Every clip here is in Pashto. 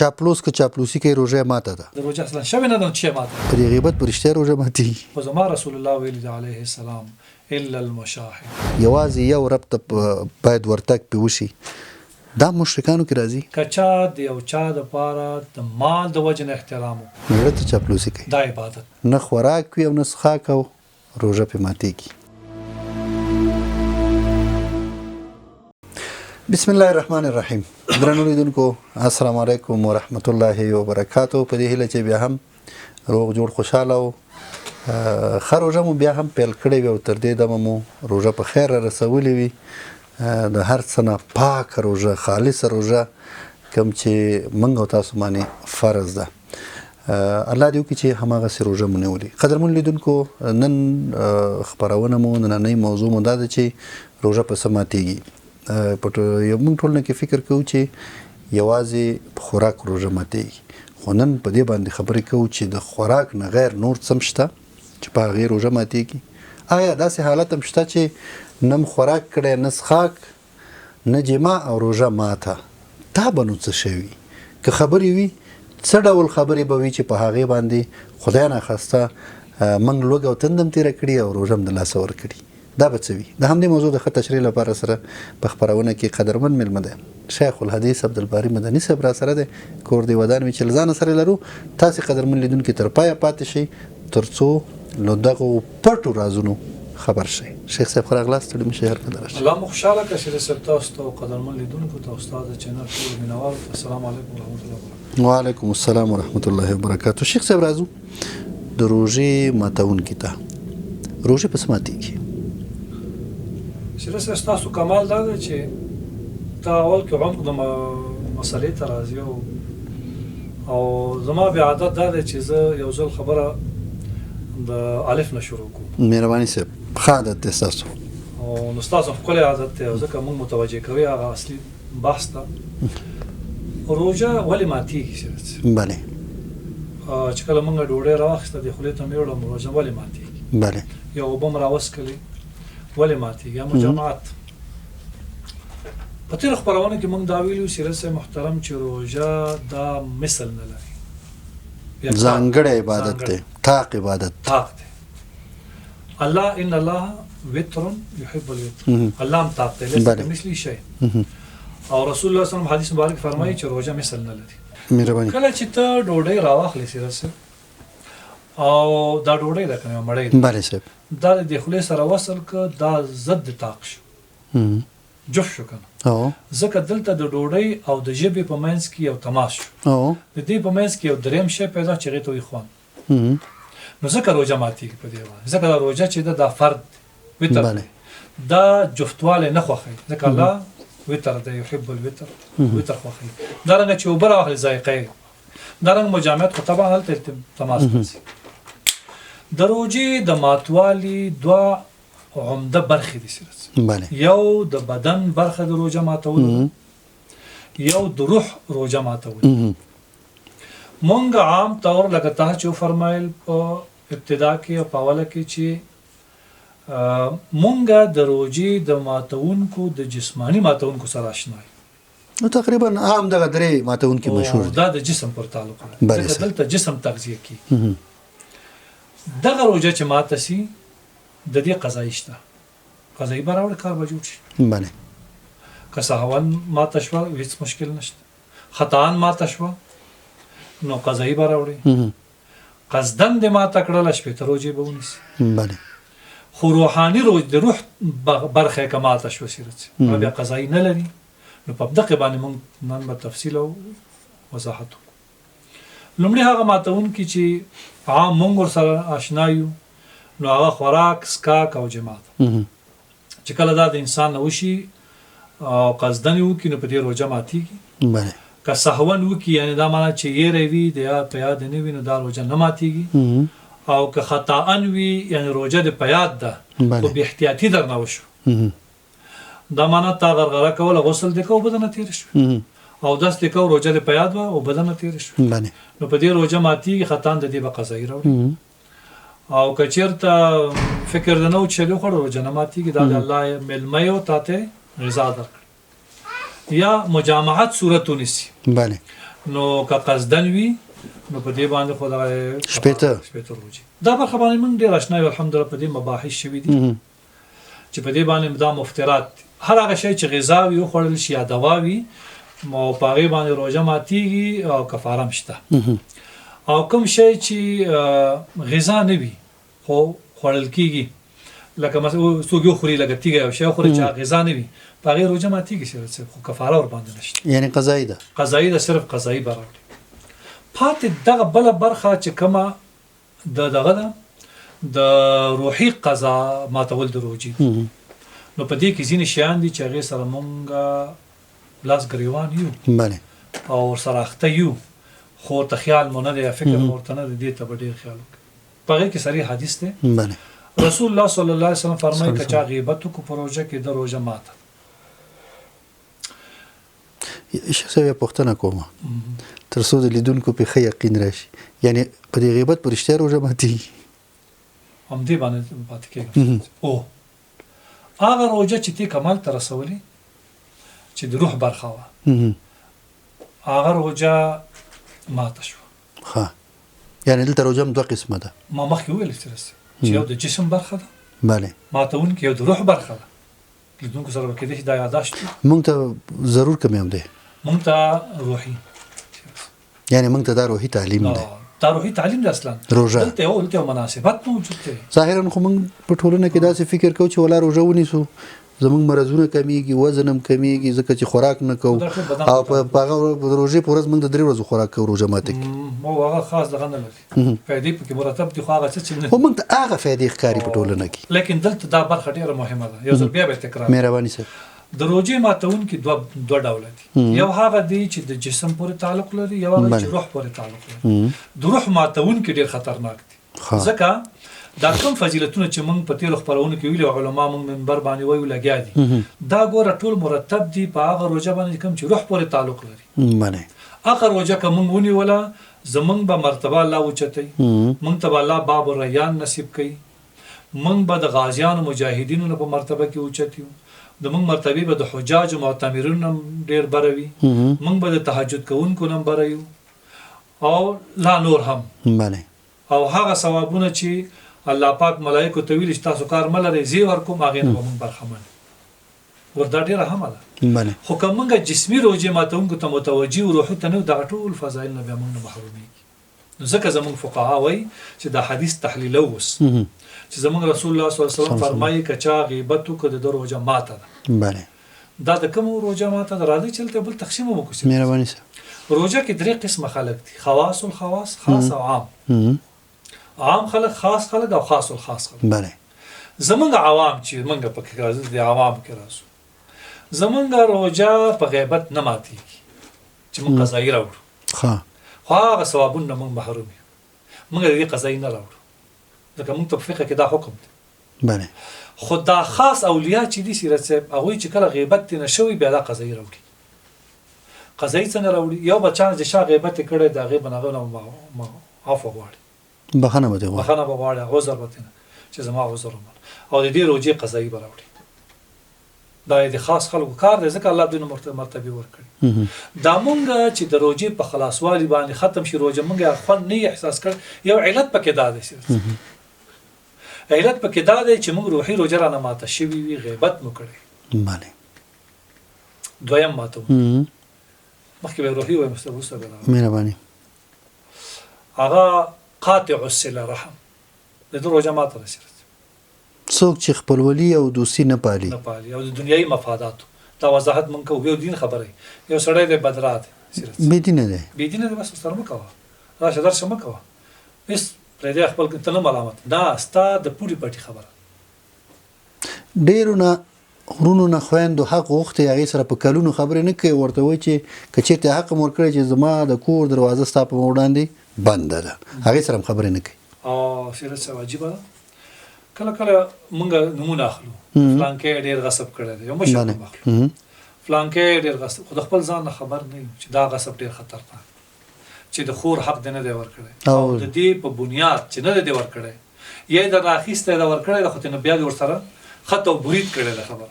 چاپلوس که چاپلوسی کوي روژه ماته ده د روژه اصلا شوې نه ده چې ماته په دې غیبت په رښتیا روژه ماتېږي خو زما رسول الله ویلي دی علیه السلام الا المشاهد یوازې یو رب ته باید ورتګ پې وشي دا مشرکانو کې راځي که چا د یو چا دپاره د مال د وجې نه احترام وکړي زړه ته چاپلوسي کوي دا عبادت نه خوراک وي او نه څښاک او روژه پې ماتېږي بسم الله الرحمن الرحیم درنو لیدونکو السلام علیکم ورحمت الله وبرکاتو په دې هیله چې بیا هم روغ جوړ خوشحاله او ښه روژه مو بیا هم پیل کړې وي او تر دې دمه مو روژه په خیر را رسولې وي د هر څه نه پاکه روژه خالصه روژه کوم چې موږ او تاسو باندې فرض ده الله دې وکړي چې هماغسې روژه مو نیولې قدرمن لیدونکو نن خپرونه مو نننۍ موضوع مو دا ده چې روژه په څه ماتېږي یو موږ ټولنه کې فکر کوو چې یوازې په خوراک روژه ماتېږي خو نن په دې باندې خبرې کوو چې د خوراک نه غیر نور څه هم شته چې په هغې روژه ماتېږي آیا داسې حالت هم شته چې نه خوراک کړی نه څښاک نه جما او روژه ماته دا به نو څه شوي که خبرې وي څه ډول خبرې به وي چې په هغې باندې خدای ناخواسته موږ لوږه او تنده هم تېره کړي او روژه هم د لاسه ورکړي دا به څه وي د همدې موضوع د ښه تشریح لپاره سره په خپرونه کې قدرمن مېلمه دی شیخ الحدیث عبدالباري مدني صاحب را سره دی کور دی ودان وي چې له ځانه سره لرو تاسې قدرمن لیدونکي تر پایه پاتې شئ تر څو له دغو پټو رازونو خبر شئ شیخ صاحب ښه راغلاست ستړي مه شئ هر کله راشئ الله مو خوشحاله کړه چې صاحب تاسو ته او قدرمن لیدونکو ته استاد د چینل ټول مینوالو ته السلام علیکم ورحمت الله وبرکاتو وعلیکم السلام ورحمت الله وبرکاتو شیخ صاحب راځو د روژې ماتونکي ته روژې په څه ماتېږي سره ستاسو کمال دا دی چې تا اول کې عمق د مسلې ته راځي او زما بیا عادت دا دی چې زه یو ځل خبره د الف نه شروع کوم مهرباني صاحب ښه عادت دی ستاسو او نو ستاسو ښکلی عادت دی او ځکه موږ متوجه کوي هغه اصلي بحث ته روژه ولې ماتېږي سره بلې چې کله موږ ډوډۍ راواخیسته د خولې ته مې وړم روژه ولې ماتېږي بلې یا اوبه م راوسکلې ولې ماتېږي یا مجامعت په تېره خپرونه کې موږ دا ویلي وو سیرت صاحب محترم چې روژه دا مثل نه لري ځانګړی عبادت دی طاق عبادت طاق دی الله ان الله وتر يحب الوتر الله هم طاق دی ليس كمثله شيء او رسول الله صلی الله علیه وسلم حدیث مبارک فرمایي چې روژه مثل نه لري مهرباني کله چې ته ډوډۍ راواخلې سیرت صاحب او دا ډوډۍ ده که نه مړۍ بلې صاحب دا د خولې سره وصل که دا ضد د طاق شو جفت شو که نه ځکه دلته د ډوډۍ او د ژبې په منځ کې یو تماس شو د دې په منځ کې یو دریم شی پیدا چې هغې ته وایي خوند نو ځکه روژه ماتېږي په دې باندې ځکه دا روژه چې ده دا فرد وتر دا جفتوالی نه خوښوي ځکه الله وتر دی یحب الوتر وتر خوښوي دارنګه چې اوبه راواخلې ذایقه یې دارنګه مجامعت خو طبعا هلته تماس راځي د روژې د ماتوالي دوه عمده برخې دي سره یو د بدن برخه د روژه ماتول یو د روح روژه ماتول مونږ عام طور لکه تاسو چې فرمایل په ابتدا کې او په اوله کې چې مونږ د روژې د ماتونکو د جسمانی ماتونکو سره آشنا یو نو تقریبا عام دغه درې ماتونکي مشهور دي دا د جسم پر تعلق لري دلته جسم تغذیه کوي دغه روژه چې ماته سي د دې قضایي شته قضایي به راوړي کار به جوړ شي بلې که سهون ماته شوه هېڅ مشکل نشته خطاان ماته شوه نو قضایي به راوړي قصدن دې ماته کړله شپېته روژې به ونیسي بلې خو روحاني د روح برخه یې که ماته شوه سیرت بیا قضایي نه لري نو په دقې باندې موږ نن به تفصیل او وضاحت وکړو لومړي هغه ماتونکي چې عام موږ ورسره اشنا یو نو هغه خوراک څښاک او جماع چې کله دا د انسان نه وشي او قصدن یې وکړي نو په دې روژه ماتېږي که سهون وکړي یعنې دا معنا چې یېری وي د یاد په یاد نه وي نو دا روژه نه ماتېږي او که خطاان وي یعنې روژه د په یاد ده خو بې احتیاطي درنه وشو دا معنا تا غرغره کوله غسل دې کوه اوبه نه تېرې شوې او داس دې کوه روژه دې په یاد وه اوبه نه تېرې شوې نو په دې روژه ماتېږي خطان د دې به قضایي راوړي او که چېرته فکر د نه و چې وخوړه روژه نه ماتېږي دا د الله مېلمه یو تا ته غذا درکړي یا مجامعت صورت ونیسي نو که قصدن وي نو په دې باندې خو دغه شپېته روژې دا برخه باندې موږ ډېر اشنا یو الحمدلله په دې مباحث شوي دي چې په دې باندې دا مفترات هر هغه شی چې غذا وي وخوړل شي یا دوا وي او په هغې باندې روژه ماتېږي او کفاره هم شته او کوم شی چې غذا نه وي خو خوړل کېږي لکه مثلا څوک یو خوري لکه تیږه یو شی خوري چې غذا نه وي په هغې روژه ماتېږي صرف خو کفاره ورباندې نشته یعنې قضایي ده قضایي ده صرف قضایي به راوړي پاتې دغه بله برخه چې کومه د دغه ده د روحي قضا ماتول د روژې نو په دې کې ځینې شیان دي چې هغې سره مونږ لاس ګریوان یو بله او ورسره اخته یو خو ورته خیال مو نه دی یا فکر مو ورته نه دی دې ته به ډېر خیال وکړي په هغې کې صریح حدیث دی رسول الله صلی الله علیه وسلم فرمایي که چا غیبت وکړو په روژه کې د روژه ماته شیخ صاحب یوه پوښتنه کومه تر څو د لیدونکو پې ښه یقین راشي یعنې په دې غیبت په رښتیا روژه ماتېږي همدې باندې پاتې کېږم او هغه روژه چې تی کمال ته رسولې چې د روح برخه وه هغه روژه ماته شوه ښه یعنې دلته روژه هم دوه قسمه ده ما مخکې وویل چې یو د جسم برخه ده بله ماتونکې یو د روح برخه ده لیدونکو سره به کېدای شي دا یاداشت مونږ ته ضرور کم هم دی مونږ ته روحي یعنې مونږ ته دا روحي تعلیم دی دا روحي تعلیم دی اصلا روژه دلته یو مناسبت موجود دی ظاهرا خو مونږ په ټولنه کې داسې فکر کوو چې ولا روژه ونیسو زمونږ مرضونه کمیږي وزن هم کمیږي ځکه چې خوراک نه کوو او په هغه روژې په ورځ مونږ د 3 ورځو خوراک کوو روژه ماته کې مو هغه خاص دغه نه لري فایدې پکې مرتب دي خو هغه څه چې خو مونږ ته هغه فایدې ښکاري په ټولنه کې لیکن دلته دا برخه ډېره مهمه ده یو ځل بیا به تکرار مهرباني صاحب د روژې ماتونکي دوه ډوله دي یو هغه دی چې د جسم پورې تعلق لري یو هغه چې روح پورې تعلق لري د روح ماتونکي ډېر خطرناک دي ځکه دا کوم فضیلتونه چې موږ په تیرو خپرونو کې ویلي علما موږ منبر باندې وایو لګیا دي دا ګوره ټول مرتب دي په هغه روژه باندې کوم چې روح پورې تعلق لري هغه روژه که موږ ونیوله زموږ به مرتبه الله اوچتوي موږ ته به الله باب الریان نصیب کوي موږ به د غازیانو مجاهدینو نه په مرتبه کې اوچت یو د موږ مرتبه به د حجاج او معتمرینو نه ډېر بره وي موږ به د تهجد کوونکو نه بره یو او لا نور هم او هغه ثوابونه چې الله پاک ملائکو ته ویل چې تاسو کار ملرئ زی ورکوم هغې نه به موږ برخمن وردا ډېره هم ده خو که موږ جسمي روژې ماتونکو ته متوجه و روحي ته نه دغه ټول فضایل نه بیا موږ نه محرومېږي نو ځکه زموږ فقها وایي چې دا حدیث تحلیله اوس چې زموږ رسول الله صلی الله علیه وسلم فرمایي که چا غیبت وکړه د ده روژه ماته ده دا د کومو روژه ماته ده راځئ چې هلته بل تقسیم هم وکړو مهرباني صاحب روژه کې 3 قسمه خلک دي خواص الخواص خاص او عام عام خلک خاص خلک او خاص الخاص خلک بله زمونږ عوام چې موږ پکې راځو د عوام کې راځو زمونږ روژه په غیبت نه ماتېږي چې موږ قضایي راوړو خو هغه ثوابونه نه موږ محروم یو موږ د دې قضایي نه راوړو ځکه موږ ته په فقه کې دا حکم دی بله خو دا خاص اولیاء چې دي سیرت صاحب هغوی چې کله غیبت ترې نه شوي بیا دا قضایي راوړي قضایي څنګه راوړي یو بچیان چې چا غیبت یې کړی د هغې به نه هغه نه عفو غواړي بخښنه به دې غواړي بخښنه به غواړي عذر به ترې نه چې زما عذر ومنه او د دې روژې قضایي به راوړي دا د خاص خلکو کار دی ځکه الله دوی مرتبه ورکړي دا مونږ چې د روژې په خلاصوالي باندې ختم شي روژه مونږ خوند نه احساس کړ یو علت پکې دا دی علت پکې دا دی چې مونږ روحي روژه رانه ماته شوي وي غیبت مو کړی دویم ماتو مخکې به روحي وایم وروسته به مهرباني هغه قاطع الصله رحم د ده روژه ماته رسېږي څوک چې خپلولي او دوستي نه پالي او د دنیایي مفاداتو دا وضاحت مونږ کوو یو دین خبره یو سړی دی بدرا دی بېدینه دی بېدینه دی بس ورسره مه کوه راشه درشه مه کوه هېڅ پرېږدی خپل ته نه ملامت دا ستا د پوړې پټې خبره ډېرو نه غرونو نه خویندو حق غوښتې هغې سره په کلونو خبرې نه کوي ورته وایي چې که چېرته حق م ورکړی چې زما د کور دروازه ستا په وړاندې بنده ده هغې سره هم خبرې نه کوي سیرت صاحب عجیبه ده کله کله مونږ نمونه اخلو فلانکې ډېر غصب کړی دی یو مشر نوم اخلو فلانکې ډېر غصب خو د خپل ځان نه خبر نه یو چې دا غصب ډېر خطرناک چې د خور حق دی نه دی ورکړی او د دې په بنیاد چې نه دی ورکړی یا یې درنه اخیستی دی ورکړی دی خو ته نه بیا دې ورسره خط او برید کړی دی خبره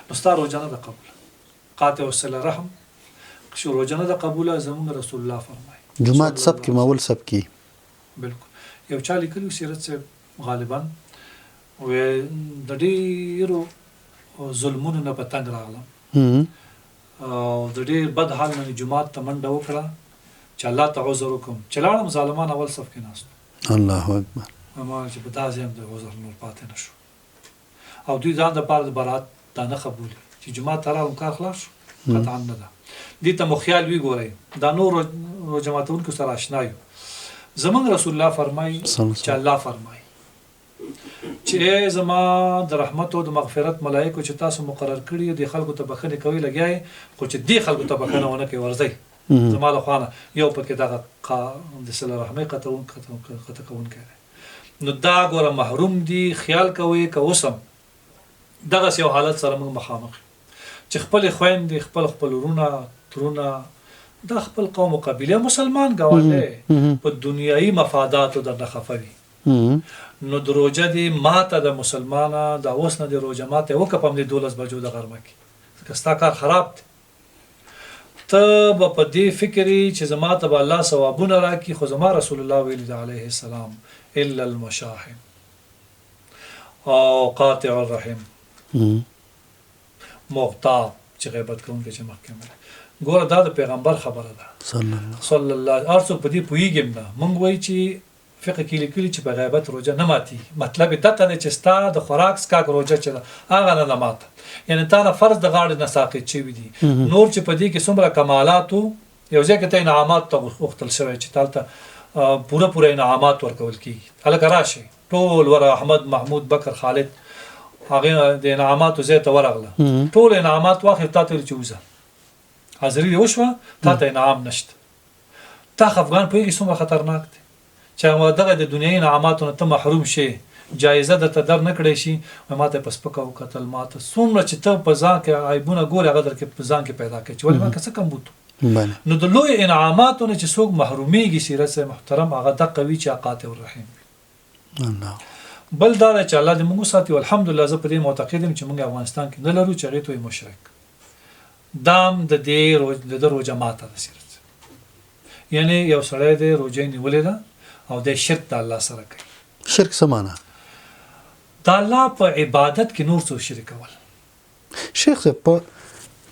نو ستا روژه نه ده قبوله قاطع الصله رحم چې روژه نه ده قبوله زموږ رسول الله فرمایي جمعات سب کې مول سب کې بالکل یو چا لیکلي سیرت صاحب غالبا د ډېرو ظلمونو نه په تنګ راغلم او د ډېر بد حال نه جمعات ته منډه وکړه چې الله ته عذر وکړم چې لاړم ظالمان اول صف کې ناست الله اکبر ما چې په داسې هم د عذر نور پاتې نه شو او دوی ځان دپاره د برات دا نه قبولي چې جمعات ته راغلم کار خلاص شو قطعا نه ده دې ته مو خیال وي ګورئ دا نور روژه ماتونکو سره اشنا یو زموږ رسول الله فرمایي چې الله فرمایي چې زما د رحمت او د مغفرت ملائکو چې تاسو مقرر کړي دي خلکو ته بخښنه کوي لګیای خو چې دې خلکو ته بخښنه ونه کوي ورځي زما له خوانه یو پکې دغه د صله رحمي قطعون کوي نو دا ګوره محروم دي خیال کوي که اوسم دغه یو حالت سره موږ مخامخ چې خپل خويندې خپل ورونه ترونه د خپل قوم او قبيله مسلمان ګاونډي په دنیایي مفاداتو د خفوي نو د روژه دی ماته د مسلمانه د اوس نه د روژه ماته وکپم د 12 بجو د غرمه کې ځکه ستا کار خراب دی ته به په دې فکرې چې زما ته به الله ثوابونه راکړي خو زما رسول الله ویلي علیه السلام الا المشاحن او قاطع الرحم مغتاب چې غیبت کوونکی چې مخکې ګوره دا د پیغمبر خبره ده صلی الله ارڅو په دې پوهیږم نه مونږ وایي چې فقه کې لیکلي چې په غیبت روژه نه ماتي مطلب دغه دی چې ستا د خوراک سکاک روژه چې ده هغه نه ماته یعنی تا نه فرض د غاړې نه ساقط شوي دي نور چې په دې کې څومره کمالات یو ځای کې ته انعامات ته غوښتل شوی چې تا ته پوره انعامات ورکول کېږي هلکه راشئ ټول ور احمد محمود بکر خالد هغه د انعاماتو ځای ته ورغله ټول انعامات واخر تا ته چې وځه حاضري وشوه تا ته انعام نشته تا افغان پوهېږي څومره خطرناک دی چې دغه د دنیایي انعاماتو نه ته محروم شي جایزه درته در نه کړی شي ما ته په سپکه وکتل ما ته څومره چې ته په ځان کې عیبونه ګورې هغه در کې په ځان کې پیدا کوي چې ولې ما که څه کم بوتو نو د لوی انعاماتو نه چې څوک محرومیږي سیرت محترم هغه دقه وي چې قاطع الرحیم بل دا چې الله دې موږ ساتي الحمدلله زه په دې معتقد یم چې موږ افغانستان کې نه لرو چې هغې ته مشرک دام د دې روژه ماته ده سیرت یعنی یو سړی دی روژه نیولې ده او د شرک د الله سره کوي شرک څه معنا د الله په عبادت کې نور څه شریکول شیخ صاحب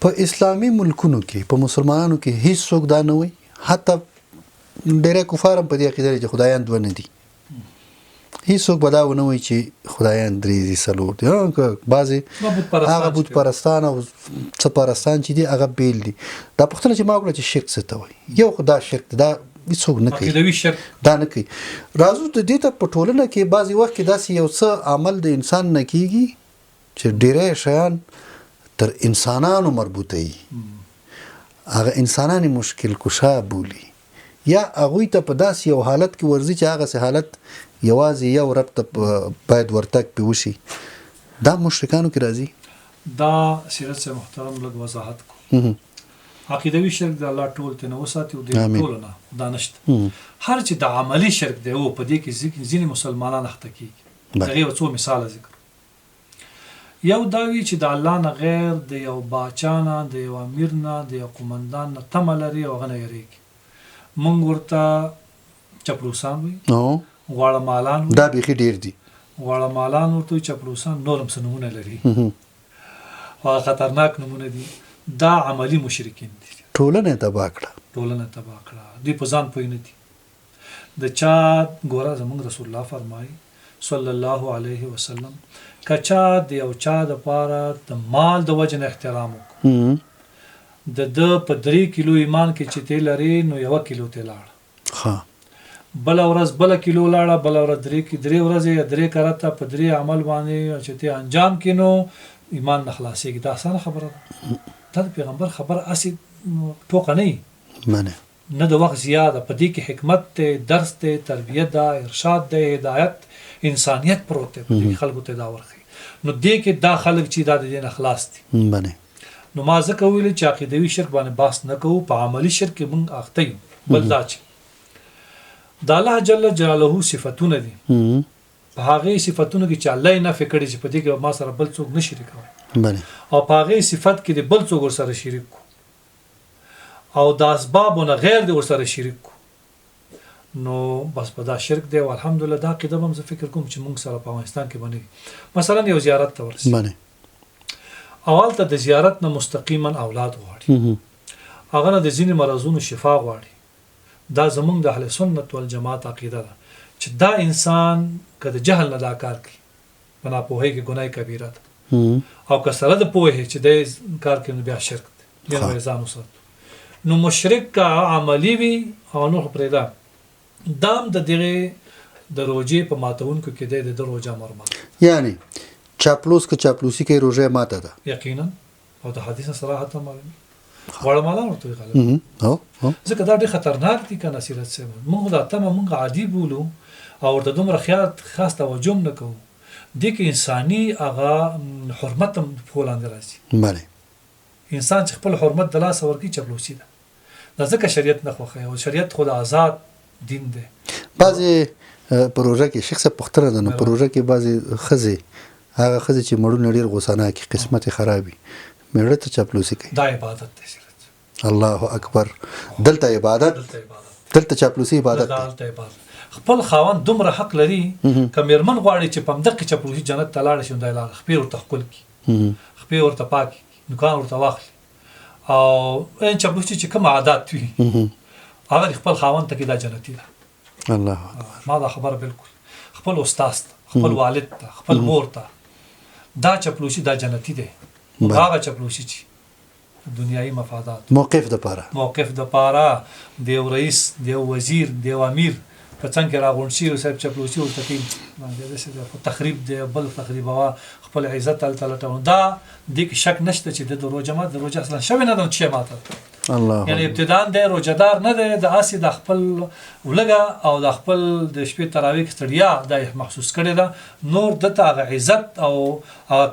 په اسلامي ملکونو کې په مسلمانانو کې هیڅ څوک دا نه وي حتی ډېری کفار هم په دې عقیده لري چې خدایان دوه نه دي هیڅ څوک به دا ونه وایي چې خدایان درې دي څلور دي هغه بت پرستان او څه پرستان چې دي هغه بیل دي دا پوښتنه چې ما وکړه چې شرک څه ته وایي یو خو دا شرک دا هیڅوک نه کوي دا نه کوي راځو د دې ته په ټولنه کې بعضې وخت کې داسې یو څه عمل د انسان نه کېږي چې ډېری شیان تر انسانانو مربوطه وي هغه انسانان مشکل کشا بولي یا هغوی ته په داسې یو حالت کې ورځي چې هغسې حالت یوازې یو رب ته باید ورتګ پې وشي دا مشرکانو کې راځي دا سیرت صاحب محترم لږ وضاحت کو عقیدوي شرک د الله ټول ته نه وساتي او د ټول نه دا نشته هر چې د عملی شرک دی او په دې کې ځینې مسلمانان اخته کېږي د هغې یو څو مثاله ذکر یو دا وي چې د الله نه غیر د یو باچا نه د یو امیر نه د یو قمندان نه تمه لري او هغه نه یېرېږي موږ ورته چپلوسان وایي غواړه مالان دا بیخي ډېر دي غواړه مالان ورته وایي چپلوسان نور هم څه نومونه لري هغه خطرناک نومونه دي دا عملی مشرکین دي ټولنه تباه کړه دوی په ځان پوه نه دي د چا ګوره زموږ رسول الله فرمایي صلی الله علیه وسلم که چا د یو چا دپاره د مال د وجې نه احترام وکړو د ده په 3 کیلو ایمان کې چې تی لري نو 1 کیلو تی لاړه بله ورځ بله کیلو لاړه بله ورځ 3 ورځې یا 3 کرته په 3 عمل باندې چې تی انجام کې نو ایمان نه خلاصېږي دا اسانه خبره ده دا د پیغمبر خبر اصل ټوکه نه نه د وخت زیاده په دې کې حکمت دی درس دی تربیت ده ارشاد دی هدایت انسانیت پروت دی په خلکو ته دا ورخي نو دې کې دا خلک چې دا د دې نه خلاص دي نو ما ځکه ویلي چې عقیدوي شرک باندې بحث نه کوو په عملي شرک کې موږ اخته یو بل دا چې د الله جل جلاله صفتونه دي په هغې صفتونو کې چې الله یې نفي کړي چې په دې کې ما سره بل څوک نه شریکوي او په هغې صفت کې د بل څوک ورسره شریک کو او د اسبابونه غیر دی ورسره شریک کو نو بس په دا شرک دی او الحمدلله دا عقیده هم زه فکر کوم چې موږ سره په افغانستان کې باندې مثلا یو زیارت ته ورسې باندې اول ته د زیارت نه مستقیما اولاد غواړي هغه نه د ځینې مرضونو شفا غواړي دا زمونږ د اهل سنت والجماعت عقیده ده چې دا انسان که د جهل نه دا کار کوي په ناپوهۍ کې ګناه کبیره ده او که سره د پوهې چې د کار کوي نو بیا شرک دی بیا به ځان وساتو نو مشرک که عملي وي او نور پرېږده دام د دغه د روژې په ماتونکو کې دی د روژه مرمات یعنی چاپلوس که چاپلوسی کې روژه ماته ده یقینا او د حدیث صراحت هم معلومه وړه مالان ورته غلط ځکه دا ډېر خطرناک دي که نصیرت صاحب موږ دا تمه موږ عادي بولو او ورته دومره خاص توجه هم نه کوو دې کې انساني هغه حرمت هم پښو لاندې راځي بله انسان چې خپل حرمت د لاسه ورکړي چاپلوسي ده دا ځکه شریعت نه خوښوي او شریعت خو د آزاد دین دی بعضې په روژه کې شیخ صاحب پوښتنه ده نو په روژه کې بعضې ښځې هغه ښځې چې مړونه ډېر غوسناکي قسمت یې خراب وي میړه ته چاپلوسي کوي دا عبادت دی الله اکبر دلته عبادت دلته چاپلوسي عبادت دلته عبادت خپل خاوند دومره حق لري که میرمن غواړي چې په همدغه چاپلوسي جنت ته لاړه شي نو دی لاره خپې ورته ښکل کړي خپې ورته پاک کړي نوکان ورته واخلي او چاپلوسي چې کوم عادات وي هغه خپل خاوند ته کې دا جنتي ده الله ما دا خبره بالکل خپل استاد ته خپل والد ته خپل مور ته دا چاپلوسي دا جنتي ده هغه چاپلوسي چې دنیایي مفادات موقف د پاره دیو رئیس دیو وزیر دیو امیر په څنګه راغونډ شي او صاحب چاپلوسي ورته کوي دا تخریب دی بل تخریب وا خپل عزت تعالی دا د شک نشته چې د روزه ما د روزه اصلا شوی نه د چه ماته الله یعنی ابتداء د روزدار نه د اسی د خپل ولګه او د خپل د شپې تراویح ستړیا د محسوس کړي دا نور د تاغه عزت او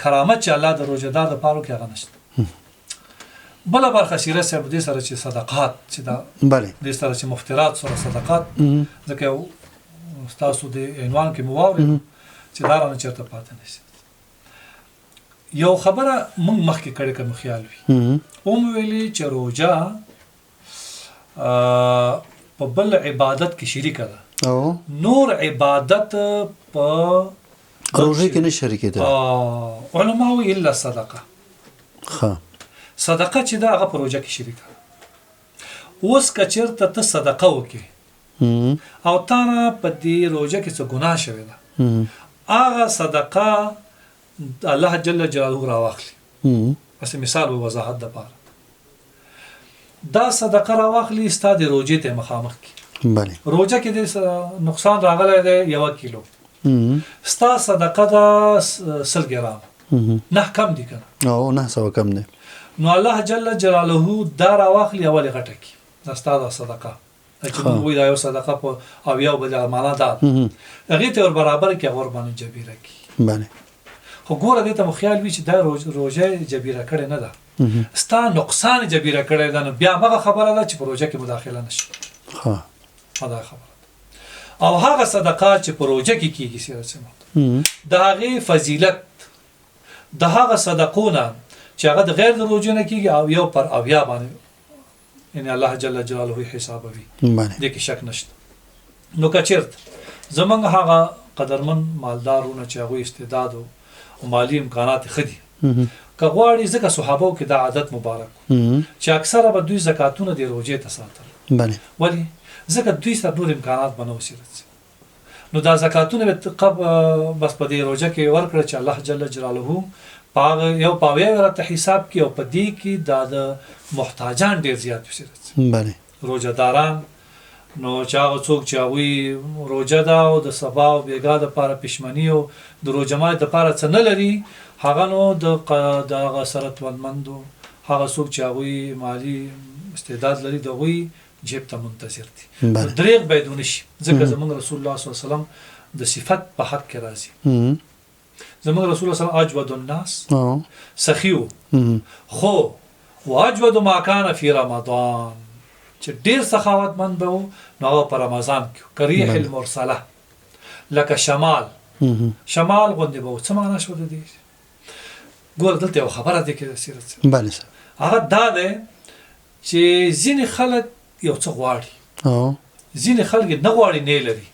کرامت چې الله د روزدار د پاره کې هغه نشته بل برخه سیره صاحب دې سره چې صدقات چې دا بله دې سره چې مفترات سره صدقات ځکه تاسو د عنوان کې مواوري چې دا رانه چرته پاتې نشي یو خبره موږ مخکې کړې کوم خیال وي ویلي چې روزه په بل عبادت کې شریک ده او نور عبادت په روزه کې نه شریک ده علماء الا صدقه ها صدقه چې دا هغه پروژه کې شریک ده اوس کچرته ته صدقه وکې او تا نه په دې روزه کې څه ګناه شوی ده هغه صدقه الله جل جلاله راواخلي پس مثال و وضاحت د پاره دا صدقه راواخلي استاد روزه ته مخامخ کی بله روزه کې د نقصان راغلی دی 1 کیلو ستا صدقه دا 100 ګرام نه کم دي کنه او 900 کم دي نو الله جل جلاله دا راواخلي اول غټه کی دا ستاسو صدقه چې موږ دا یو صدقه په او یو بل معنا ده هغه ته ور برابر کې ور باندې جبیره کی بله خو ګوره دې ته خیال وي چې دا روزه جبیره کړي نه ده ستا نقصان جبیره کړي ده نو بیا هغه خبره ده چې په روزه کې مداخله نشي ها دا خبره او هغه صدقات چې په روزه کې کیږي سره سم دا هغه فضیلت د هغه صدقونه چې هغه د غیر د روزه نه کیږي او یو پر او یا باندې ان الله جل جلاله حسابوي دې کې شک نشته نو کچرت زمونږ هغه قدرمن مالدارونه چې هغه استعداد او مالی امکانات خدي که غواړي ځکه صحابو کې دا عادت مبارک چې اکثره به دوی زکاتونه د روزه ته ساتل بله ولی ځکه دوی سره نور امکانات بنو سیرت نو دا زکاتونه بس په دې روزه کې ورکړه چې الله جل جلاله یو پاوی ورته حساب کې او په دې کې د محتاجان ډیر زیات وسیرت بله روزه داران نو چاغه څوک چې وی روزه دا او د سبا او بیګا د پاره پښمنی او د روزه مای د پاره څه نه لري هغه نو د غسرت ولمندو هغه څوک چې وی مالی استعداد لري د وی جیب ته منتظر دي دریغ بدون شي ځکه زموږ رسول الله صلی الله علیه وسلم د صفت په حق کې راځي زموږ رسول الله صلی الله علیه وسلم اجود الناس سخیو خو واجود ما کان فی رمضان چې ډیر سخاوتمند به نو په رمضان کې کریح المرسله لکه شمال غوندې به څه معنا شو د دې ګور دلته خبره ده کې سیرت بله هغه دا ده چې ځینې خلک یو څه غواړي ځینې خلک نه غواړي نه لري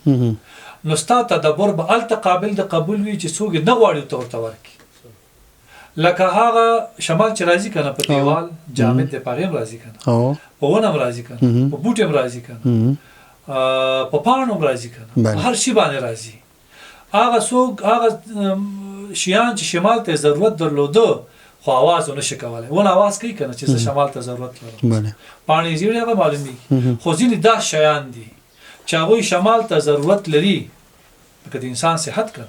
نو ستا تدبر به هلته قابل د قبول وي چې څوک نه غواړي ته ورته ورکړي لکه هغه شمال چې راځي که نه په دیوال جامد دی په هغې هم راځي که نه په ونه هم راځي که نه په بوټي هم راځي که نه په پاڼو هم راځي که نه هر شي باندې راځي هغه څوک هغه شیان چې شمال ته ضرورت درلوده خو آواز ونه شي کولی ونه آواز کوي که نه چې زه شمال ته ضرورت لرم پاڼې زیړې هغه معلومیږي خو ځینې دا شیان دي چې هغوی شمال ته ضرورت لري لکه د انسان صحت که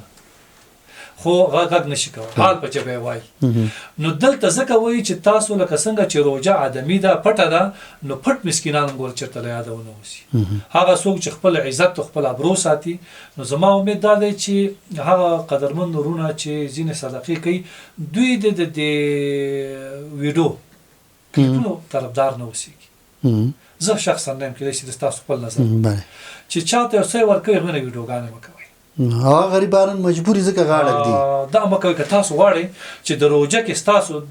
خو غږ نشي کولی حال په ژبه یې وایي نو دلته ځکه وایي چې تاسو لکه څنګه چې روژه عدمي ده پټه ده نو پټ مسکینان هم ګوره چېرته له یاده ونه وځي هغه څوک چې خپل عزت او خپل ابرو ساتي نو زما امید دا دی چې هغه قدرمند وروڼه چې ځینې صدقې کوي دوی د ویډیو کلیپونو طرفدار نه اوسېږي زه شخصا نه یم کېدای شي د ستاسو خپل نظر چې چاته یو څه ورکوي هغوی نه ویډیوګانې مه کوئ هغه غریبان مجبوري ځکه غاړه ږدي دا مه کوئ که تاسو غواړئ چې د روژه کې ستاسو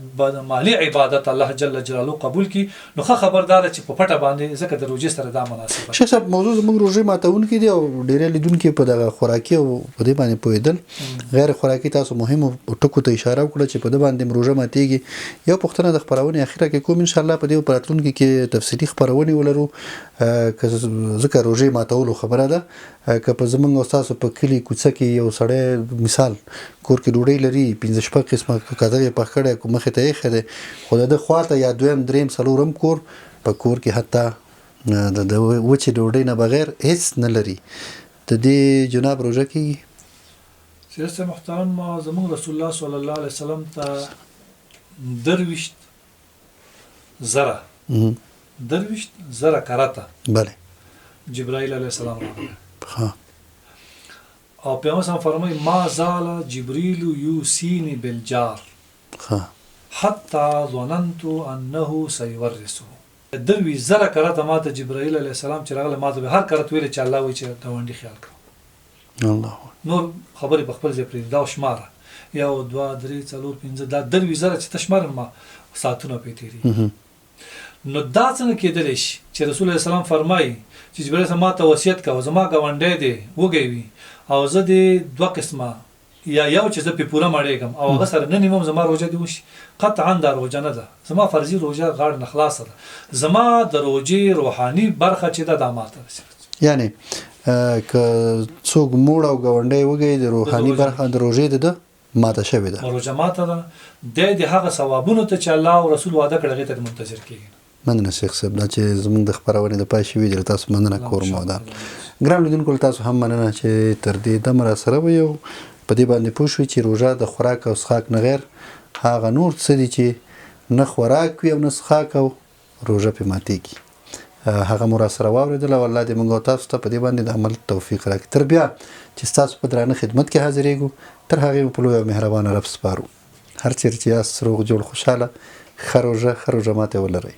مالي عبادت الله جل جلاله قبول کړي نو ښه خبردار چې په پټه باندې ځکه د روژې سره دا مناسبه ده شیخ صاحب موضوع زموږ روژې ماتونکي دي او ډېری لیدونکي په دغه خوراکي او په دې باندې پوهېدل غیر خوراکي تاسو مهمو ټکو ته اشاره وکړه چې په دې باندې روژه ماتېږي یو پوښتنه د خپرونې اخیره کې کوم انشاءالله په دې په راتلونکي کې تفصیلي خپرونې ولرو ځکه روژې ماتولو خبره ده که په زموږ او ستاسو په کلي کوڅه کې یو سړی مثال کور کې ډوډۍ لري 15 قسمه کاغذ یې پخ کړی کو مخې ته یې ایښی دی خو د ده خواته یا دویم دریم څلورم کور په کور کې حتی د وچې ډوډۍ نه بغیر هیڅ نه لري د دې جناب روژه کېږي سیاست محترم زموږ رسول الله صلی الله علیه وسلم ته 23 زره کرته بله جبرائیل علیه السلام راغلی او پیغمبر صلی فرمایي ما زال جبريل يوصيني بالجار حتى ظننت انه سيورثه 23 زره کرته ماته جبرائیل علیه السلام چې راغله ماته به هر کرت ویل چې الله وایي چې دا ونډي خیال کړه الله نور خبرې په خپل ځای پرېږدي دا شماره 1 2 3 4 5 دا 23 زره چې تشمار ما ساعتونه پې تېرېږي نو دا څنګه کېدلی شي چې رسول الله سلام فرمایي چې جبرائیل ما ته وصیت کوه زما ګاونډی دی وږی وي او زه د 2 قسمه یا یو چې زه پې پوره مړېږم او هغه سره نه نیمم زما روژه دې وشي قطعا دا روژه نه ده زما فرضي روژه غاړه نه خلاصه ده زما د روژې روحاني برخه چې ده دا ماته رسېږي یعنی که څوک موړ او ګاونډی وږی د روحاني برخه د روژې د ده ماته شوې ده روژه ماته ده د هغه ثوابونو ته چې الله او رسول وعده کړی هغې ته منتظر کېږي مننه شیخ صاحب دا چې زموږ د خپرونې د پای شوي دي تاسو مننه کوم دا ګران لیدونکو تاسو هم مننه چې تر دې دمه راسره وئ او په دې باندې پوه شوئ چې روژه د خوراک او څښاک نه غیر هغه نور څه دي چې نه خوراک وي او نه څښاک او روژه پرې ماتېږي هغه مو راسره واورېدله او الله دې موږ او تاسو ته په دې باندې د عمل توفیق راکړي تر بیا چې ستاسو په درانه خدمت کې حاضرېږو تر هغې مو په لوی او مهربانه رب سپارو هر چېرې چې یاست روغ جوړ خوشحاله ښه روژه ماتې ولرئ